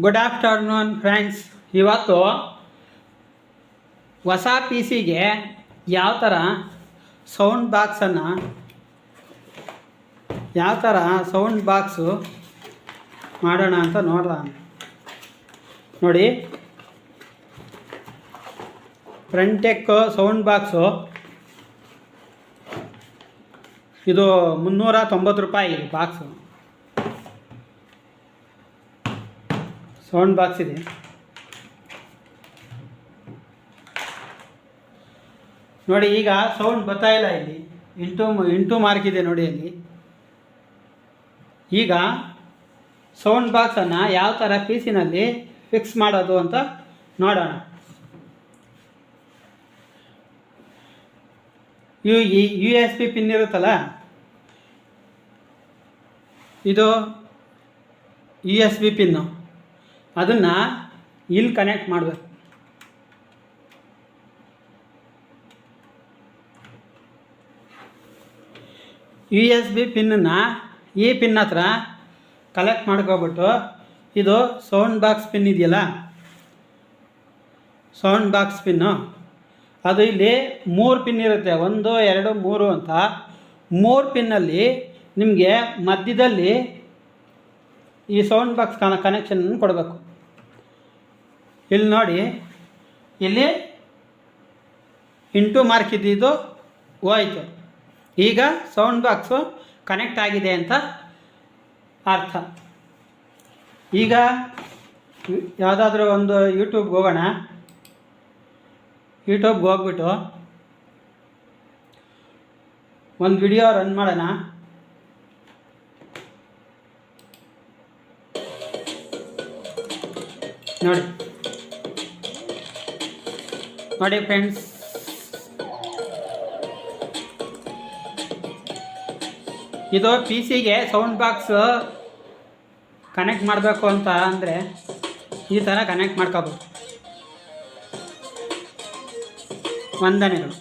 Good afternoon friends. ಇವತ್ತು ಹೊಸ P ಸಿಗೆ ಯಾವ ಥರ ಸೌಂಡ್ ಬಾಕ್ಸು ಮಾಡೋಣ ಅಂತ ನೋಡೋಣ. ನೋಡಿ, ಫ್ರಂಟೆಕ್ ಸೌಂಡ್ ಬಾಕ್ಸು ಇದು 390 ರೂಪಾಯಿ ಬಾಕ್ಸು. ಸೌಂಡ್ ಬಾಕ್ಸ್ ಇದೆ. ನೋಡಿ, ಈಗ ಸೌಂಡ್ ಬರ್ತಾ ಇಲ್ಲ. ಇಲ್ಲಿ ಇಂಟು ಮಾರ್ಕ್ ಇದೆ ನೋಡಿ. ಅಲ್ಲಿ ಈಗ ಸೌಂಡ್ ಬಾಕ್ಸನ್ನು ಯಾವ ಥರ ಪಿ ಸಿನಲ್ಲಿ ಫಿಕ್ಸ್ ಮಾಡೋದು ಅಂತ ನೋಡೋಣ. ಯು ಎಸ್ ಬಿ ಪಿನ್ ಇರುತ್ತಲ್ಲ, ಇದು ಯು ಎಸ್ ಬಿ ಪಿನ್ನು. ಅದನ್ನು ಇಲ್ಲಿ ಕನೆಕ್ಟ್ ಮಾಡಬೇಕು. ಯು ಎಸ್ ಬಿ ಪಿನ್ನನ್ನು ಈ ಪಿನ್ ಹತ್ರ ಕಲೆಕ್ಟ್ ಮಾಡ್ಕೊಬಿಟ್ಟು, ಇದು ಸೌಂಡ್ ಬಾಕ್ಸ್ ಪಿನ್ ಇದೆಯಲ್ಲ, ಸೌಂಡ್ ಬಾಕ್ಸ್ ಪಿನ್ನು, ಅದು ಇಲ್ಲಿ 3 ಪಿನ್ ಇರುತ್ತೆ. 1 2 3 ಅಂತ 3 ಪಿನ್ನಲ್ಲಿ ನಿಮಗೆ ಮಧ್ಯದಲ್ಲಿ ಈ ಸೌಂಡ್ ಬಾಕ್ಸ್ ಕನೆಕ್ಷನ್ ಕೊಡಬೇಕು. ಇಲ್ಲಿ ನೋಡಿ, ಇಲ್ಲಿ ಇಂಟು ಮಾರ್ಕ್ ಇದ್ದಿದ್ದು ಹೋಯಿತು. ಈಗ ಸೌಂಡ್ ಬಾಕ್ಸು ಕನೆಕ್ಟ್ ಆಗಿದೆ ಅಂತ ಅರ್ಥ. ಈಗ ಯಾವುದಾದ್ರೂ ಒಂದು ಯೂಟ್ಯೂಬ್ಗೆ ಹೋಗೋಣ. ಯೂಟ್ಯೂಬ್ಗೆ ಹೋಗ್ಬಿಟ್ಟು ಒಂದು ವಿಡಿಯೋ ರನ್ ಮಾಡೋಣ. ನೋಡಿ ಫ್ರೆಂಡ್ಸ್, ಇದು ಪಿ ಸಿಗೆ ಸೌಂಡ್ ಬಾಕ್ಸ್ ಕನೆಕ್ಟ್ ಮಾಡಬೇಕು ಅಂತ ಅಂದರೆ ಈ ಥರ ಕನೆಕ್ಟ್ ಮಾಡ್ಕೋಬೋದು. ವಂದನೆಗಳು.